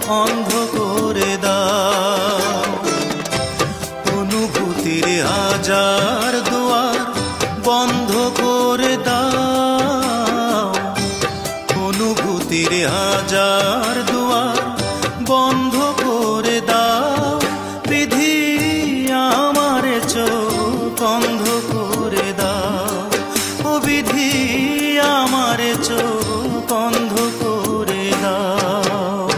অন্ধ করে দাও। অনুভূতির হাজার দুয়ার বন্ধ করে দাও। অনুভূতির হাজার দুয়ার বন্ধ করে দাও। বিধি আমার চোখ অন্ধ করে দাও। ও বিধি আমার চোখ অন্ধ করে দাও।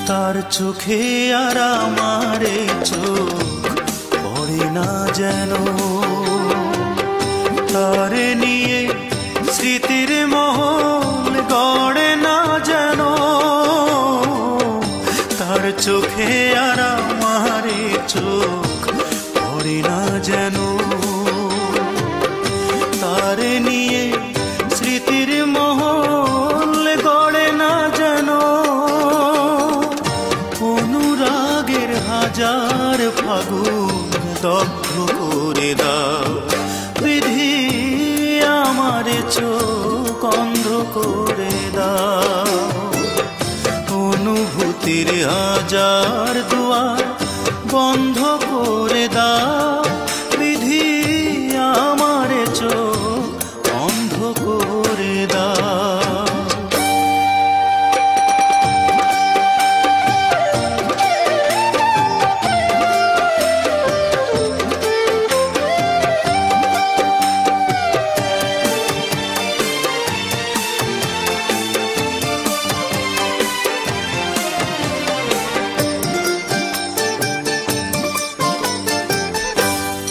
তার চোখে আর আমারে চোখ পড়ে না যেন। তারে নিয়ে স্মৃতির মহল গড়ে না যেন। তার চোখে আর আমারে চোখ পড়ে না যেন। তারে নিয়ে স্মৃতির মহল গড়ে না যেন। অনুরাগের হাজার ফাগুন দগ্ধ করে দাও। বিধি আমার চোখ অন্ধ করে দাও। অনুভূতির হাজার দুয়ার বন্ধ করে দাও। বিধি আমার চোখ অন্ধ করে দাও।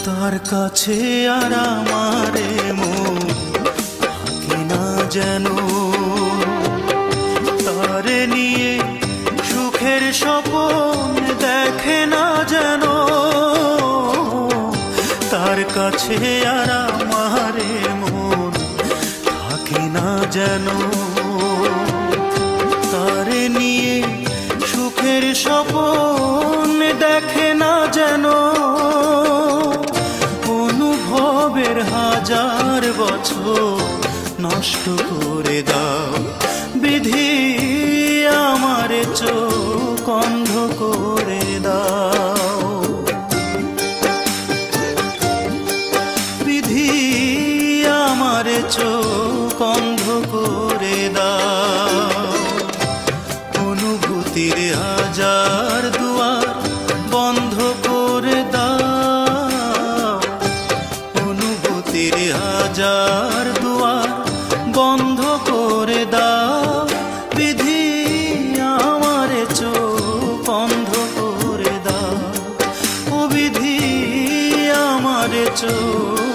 তার কাছে আর আমারে মন থাকে না যেন। তারে নিয়ে সুখের স্বপ্ন দেখে না যেন। তার কাছে আর আমারে মন থাকে না যেন। তারে নিয়ে সুখের স্বপ্ন দেখে না যেন। অনুভবের হাজার বছর নষ্ট করে দাও। বিধি আমার চোখ অন্ধ করে দাও। বিধি আমার চোখ অন্ধ করে দাও। অনুভূতির হাজার দুয়ার বন্ধ করে দাও। অনুভূতির হাজার দুয়ার বন্ধ করে দাও। বিধি আমার চোখ অন্ধ করে দাও। ও বিধি আমার চোখ